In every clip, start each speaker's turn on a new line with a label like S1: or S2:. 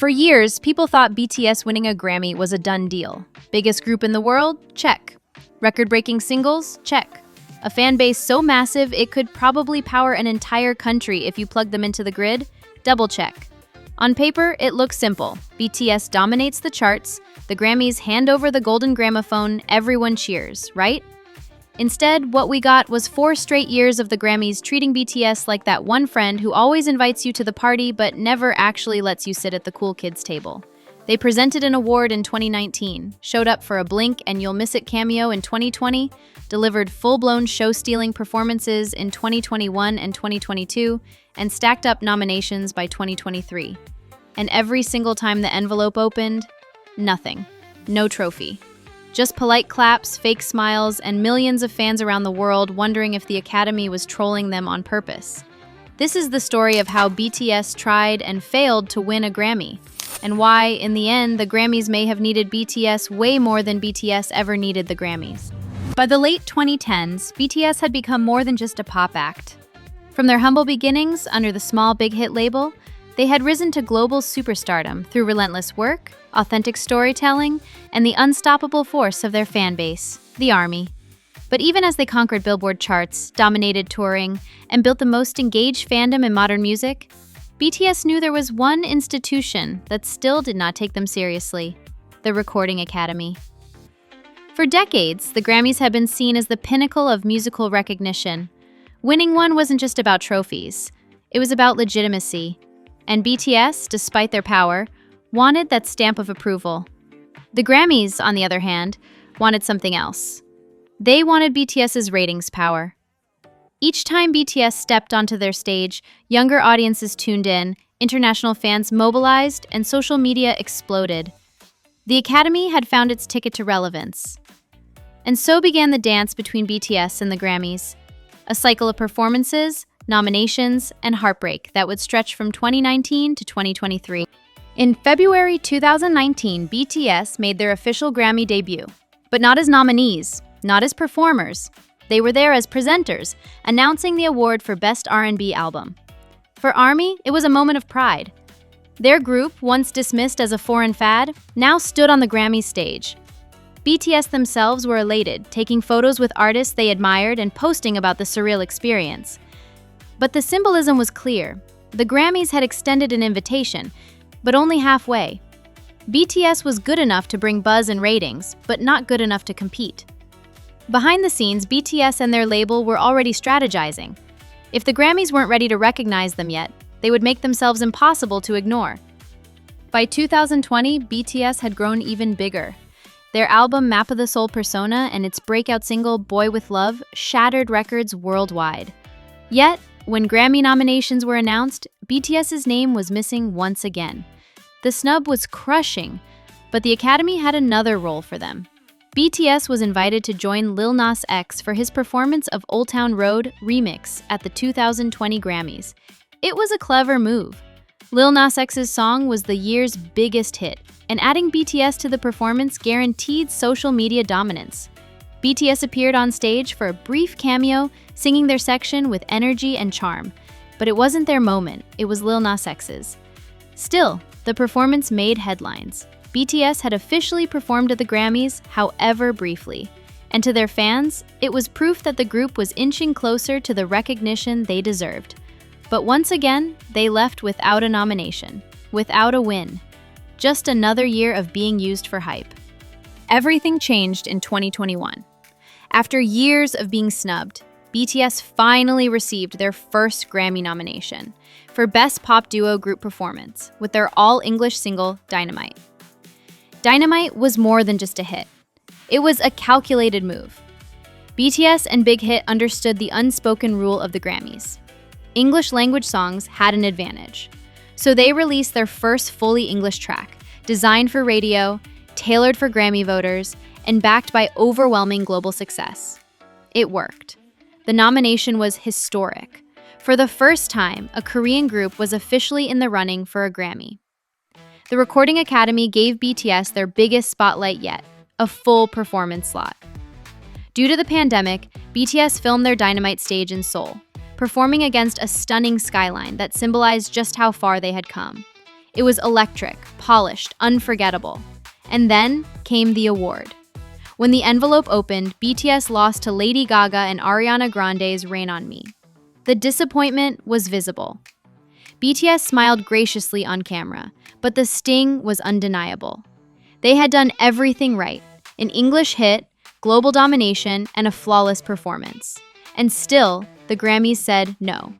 S1: For years, people thought BTS winning a Grammy was a done deal. Biggest group in the world? Check. Record-breaking singles? Check. A fan base so massive it could probably power an entire country if you plug them into the grid? Double check. On paper, it looks simple. BTS dominates the charts, the Grammys hand over the golden gramophone, everyone cheers, right? Instead, what we got was 4 straight years of the Grammys treating BTS like that one friend who always invites you to the party but never actually lets you sit at the cool kids table. They presented an award in 2019, showed up for a Blink and You'll Miss It cameo in 2020, delivered full-blown show-stealing performances in 2021 and 2022, and stacked up nominations by 2023. And every single time the envelope opened, nothing. No trophy. Just polite claps, fake smiles, and millions of fans around the world wondering if the Academy was trolling them on purpose. This is the story of how BTS tried and failed to win a Grammy, and why, in the end, the Grammys may have needed BTS way more than BTS ever needed the Grammys. By the late 2010s, BTS had become more than just a pop act. From their humble beginnings under the small Big Hit label, they had risen to global superstardom through relentless work, authentic storytelling, and the unstoppable force of their fan base, the ARMY. But even as they conquered Billboard charts, dominated touring, and built the most engaged fandom in modern music, BTS knew there was one institution that still did not take them seriously: the Recording Academy. For decades, the Grammys had been seen as the pinnacle of musical recognition. Winning one wasn't just about trophies, it was about legitimacy. And BTS, despite their power, wanted that stamp of approval. The Grammys, on the other hand, wanted something else. They wanted BTS's ratings power. Each time BTS stepped onto their stage, younger audiences tuned in, international fans mobilized, and social media exploded. The Academy had found its ticket to relevance. And so began the dance between BTS and the Grammys, a cycle of performances, nominations, and heartbreak that would stretch from 2019 to 2023. In February 2019, BTS made their official Grammy debut, but not as nominees, not as performers. They were there as presenters, announcing the award for Best R&B Album. For ARMY, it was a moment of pride. Their group, once dismissed as a foreign fad, now stood on the Grammy stage. BTS themselves were elated, taking photos with artists they admired and posting about the surreal experience. But the symbolism was clear. The Grammys had extended an invitation, but only halfway. BTS was good enough to bring buzz and ratings, but not good enough to compete. Behind the scenes, BTS and their label were already strategizing. If the Grammys weren't ready to recognize them yet, they would make themselves impossible to ignore. By 2020, BTS had grown even bigger. Their album Map of the Soul Persona and its breakout single Boy With Love shattered records worldwide. Yet, when Grammy nominations were announced, BTS's name was missing once again. The snub was crushing, but the Academy had another role for them. BTS was invited to join Lil Nas X for his performance of Old Town Road Remix at the 2020 Grammys. It was a clever move. Lil Nas X's song was the year's biggest hit, and adding BTS to the performance guaranteed social media dominance. BTS appeared on stage for a brief cameo, singing their section with energy and charm. But it wasn't their moment, it was Lil Nas X's. Still, the performance made headlines. BTS had officially performed at the Grammys, however briefly. And to their fans, it was proof that the group was inching closer to the recognition they deserved. But once again, they left without a nomination, without a win. Just another year of being used for hype. Everything changed in 2021. After years of being snubbed, BTS finally received their first Grammy nomination for Best Pop Duo Group Performance with their all-English single, Dynamite. Dynamite was more than just a hit. It was a calculated move. BTS and Big Hit understood the unspoken rule of the Grammys. English language songs had an advantage. So they released their first fully English track, designed for radio, tailored for Grammy voters, and backed by overwhelming global success. It worked. The nomination was historic. For the first time, a Korean group was officially in the running for a Grammy. The Recording Academy gave BTS their biggest spotlight yet, a full performance slot. Due to the pandemic, BTS filmed their Dynamite stage in Seoul, performing against a stunning skyline that symbolized just how far they had come. It was electric, polished, unforgettable. And then came the award. When the envelope opened, BTS lost to Lady Gaga and Ariana Grande's Rain on Me. The disappointment was visible. BTS smiled graciously on camera, but the sting was undeniable. They had done everything right: an English hit, global domination, and a flawless performance. And still, the Grammys said no.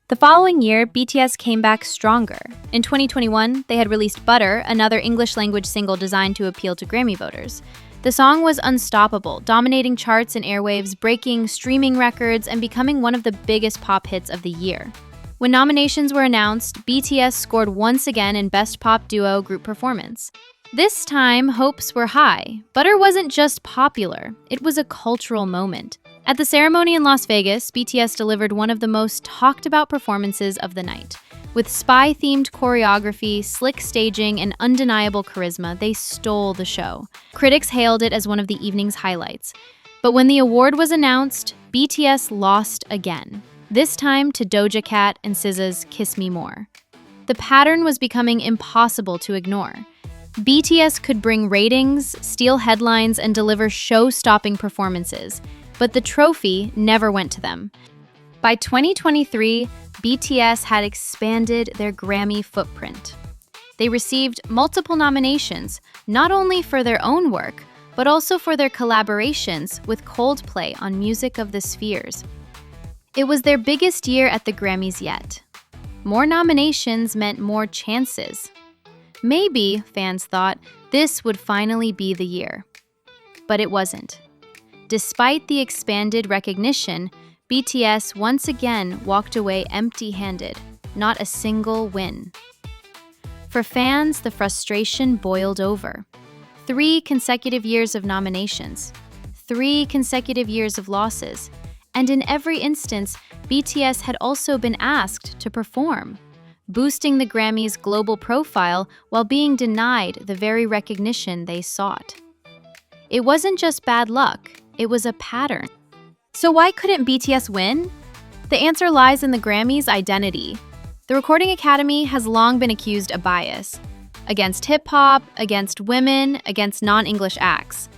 S1: The following year, BTS came back stronger. In 2021, they had released Butter, another English-language single designed to appeal to Grammy voters. The song was unstoppable, dominating charts and airwaves, breaking streaming records, and becoming one of the biggest pop hits of the year. When nominations were announced, BTS scored once again in Best Pop Duo Group Performance. This time, hopes were high. Butter wasn't just popular, it was a cultural moment. At the ceremony in Las Vegas, BTS delivered one of the most talked-about performances of the night. With spy-themed choreography, slick staging, and undeniable charisma, they stole the show. Critics hailed it as one of the evening's highlights. But when the award was announced, BTS lost again. This time to Doja Cat and SZA's Kiss Me More. The pattern was becoming impossible to ignore. BTS could bring ratings, steal headlines, and deliver show-stopping performances, but the trophy never went to them. By 2023, BTS had expanded their Grammy footprint. They received multiple nominations, not only for their own work, but also for their collaborations with Coldplay on Music of the Spheres. It was their biggest year at the Grammys yet. More nominations meant more chances. Maybe, fans thought, this would finally be the year. But it wasn't. Despite the expanded recognition, BTS once again walked away empty-handed, not a single win. For fans, the frustration boiled over. 3 consecutive years of nominations, 3 consecutive years of losses, and in every instance, BTS had also been asked to perform, boosting the Grammys' global profile while being denied the very recognition they sought. It wasn't just bad luck, it was a pattern. So why couldn't BTS win? The answer lies in the Grammys' identity. The Recording Academy has long been accused of bias against hip-hop, against women, against non-English acts.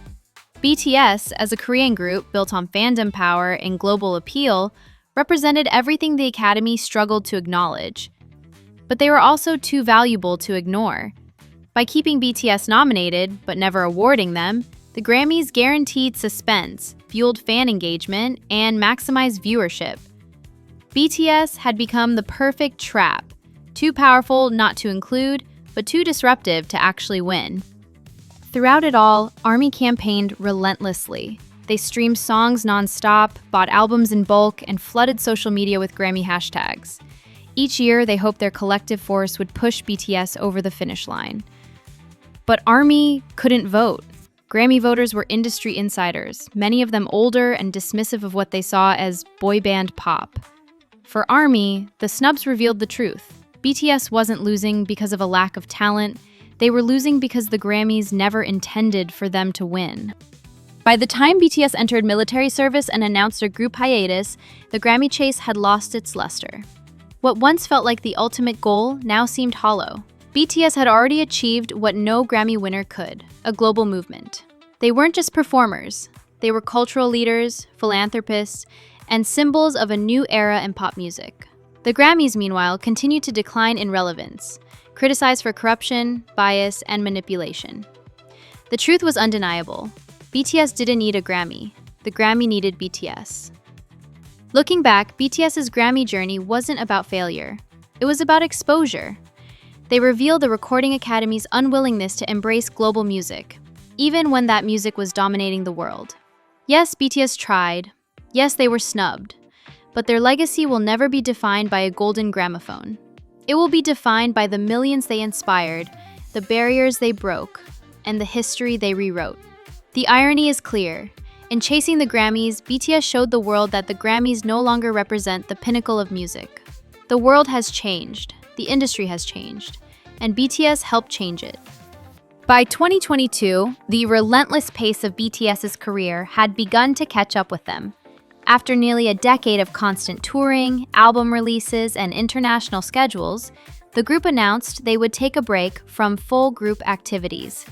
S1: BTS, as a Korean group built on fandom power and global appeal, represented everything the Academy struggled to acknowledge. But they were also too valuable to ignore. By keeping BTS nominated, but never awarding them, the Grammys guaranteed suspense, fueled fan engagement, and maximized viewership. BTS had become the perfect trap, too powerful not to include, but too disruptive to actually win. Throughout it all, ARMY campaigned relentlessly. They streamed songs non-stop, bought albums in bulk, and flooded social media with Grammy hashtags. Each year, they hoped their collective force would push BTS over the finish line. But ARMY couldn't vote. Grammy voters were industry insiders, many of them older and dismissive of what they saw as boy band pop. For ARMY, the snubs revealed the truth. BTS wasn't losing because of a lack of talent. They were losing because the Grammys never intended for them to win. By the time BTS entered military service and announced their group hiatus, the Grammy chase had lost its luster. What once felt like the ultimate goal now seemed hollow. BTS had already achieved what no Grammy winner could, a global movement. They weren't just performers. They were cultural leaders, philanthropists, and symbols of a new era in pop music. The Grammys, meanwhile, continued to decline in relevance, criticized for corruption, bias, and manipulation. The truth was undeniable. BTS didn't need a Grammy. The Grammy needed BTS. Looking back, BTS's Grammy journey wasn't about failure. It was about exposure. They revealed the Recording Academy's unwillingness to embrace global music, even when that music was dominating the world. Yes, BTS tried. Yes, they were snubbed. But their legacy will never be defined by a golden gramophone. It will be defined by the millions they inspired, the barriers they broke, and the history they rewrote. The irony is clear. In chasing the Grammys, BTS showed the world that the Grammys no longer represent the pinnacle of music. The world has changed. The industry has changed, and BTS helped change it. By 2022, the relentless pace of BTS's career had begun to catch up with them. After nearly a decade of constant touring, album releases, and international schedules, the group announced they would take a break from full group activities.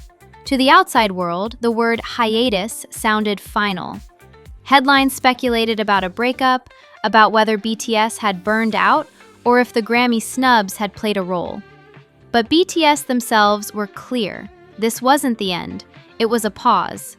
S1: To the outside world, the word hiatus sounded final. Headlines speculated about a breakup, about whether BTS had burned out, or if the Grammy snubs had played a role. But BTS themselves were clear. This wasn't the end. It was a pause.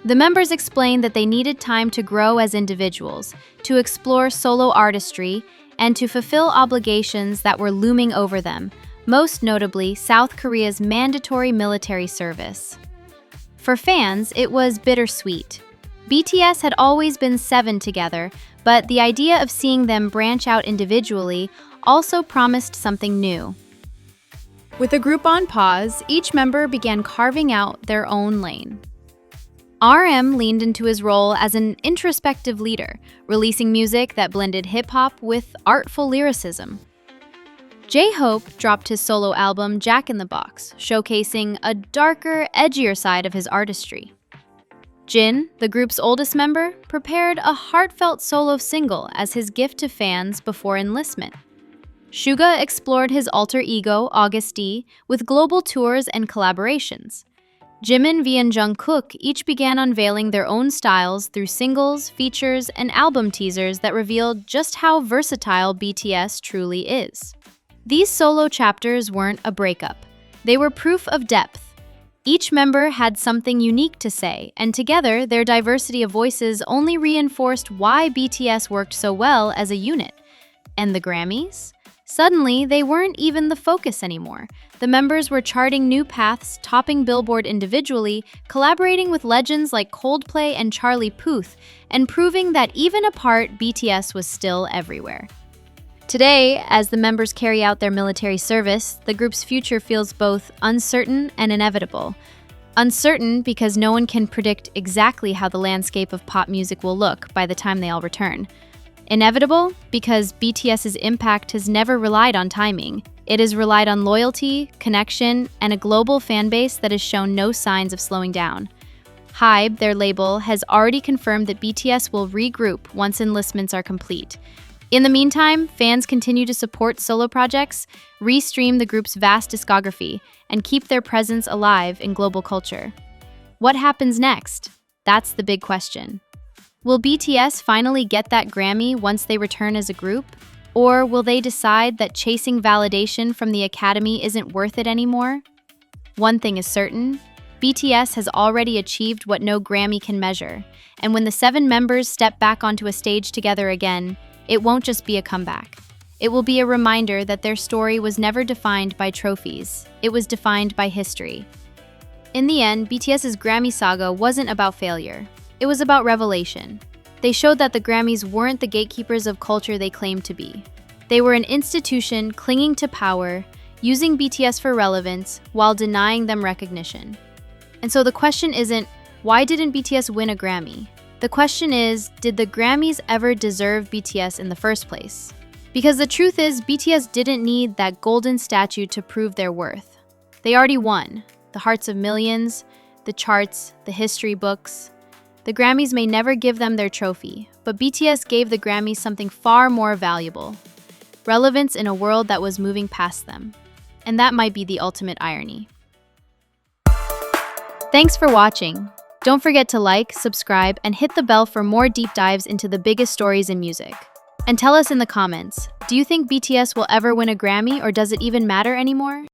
S1: The members explained that they needed time to grow as individuals, to explore solo artistry, and to fulfill obligations that were looming over them, most notably South Korea's mandatory military service. For fans, it was bittersweet. BTS had always been 7 together, but the idea of seeing them branch out individually also promised something new. With the group on pause, each member began carving out their own lane. RM leaned into his role as an introspective leader, releasing music that blended hip-hop with artful lyricism. J-Hope dropped his solo album Jack in the Box, showcasing a darker, edgier side of his artistry. Jin, the group's oldest member, prepared a heartfelt solo single as his gift to fans before enlistment. Suga explored his alter ego, August D, with global tours and collaborations. Jimin and Jungkook each began unveiling their own styles through singles, features, and album teasers that revealed just how versatile BTS truly is. These solo chapters weren't a breakup. They were proof of depth. Each member had something unique to say, and together, their diversity of voices only reinforced why BTS worked so well as a unit. And the Grammys? Suddenly, they weren't even the focus anymore. The members were charting new paths, topping Billboard individually, collaborating with legends like Coldplay and Charlie Puth, and proving that even apart, BTS was still everywhere. Today, as the members carry out their military service, the group's future feels both uncertain and inevitable. Uncertain because no one can predict exactly how the landscape of pop music will look by the time they all return. Inevitable because BTS's impact has never relied on timing. It has relied on loyalty, connection, and a global fan base that has shown no signs of slowing down. HYBE, their label, has already confirmed that BTS will regroup once enlistments are complete. In the meantime, fans continue to support solo projects, restream the group's vast discography, and keep their presence alive in global culture. What happens next? That's the big question. Will BTS finally get that Grammy once they return as a group? Or will they decide that chasing validation from the Academy isn't worth it anymore? One thing is certain, BTS has already achieved what no Grammy can measure, and when the 7 members step back onto a stage together again, it won't just be a comeback. It will be a reminder that their story was never defined by trophies. It was defined by history. In the end, BTS's Grammy saga wasn't about failure. It was about revelation. They showed that the Grammys weren't the gatekeepers of culture they claimed to be. They were an institution clinging to power, using BTS for relevance while denying them recognition. And so the question isn't, why didn't BTS win a Grammy? The question is, did the Grammys ever deserve BTS in the first place? Because the truth is, BTS didn't need that golden statue to prove their worth. They already won. The hearts of millions, the charts, the history books. The Grammys may never give them their trophy, but BTS gave the Grammys something far more valuable. Relevance in a world that was moving past them. And that might be the ultimate irony. Thanks for watching. Don't forget to like, subscribe, and hit the bell for more deep dives into the biggest stories in music. And tell us in the comments, do you think BTS will ever win a Grammy, or does it even matter anymore?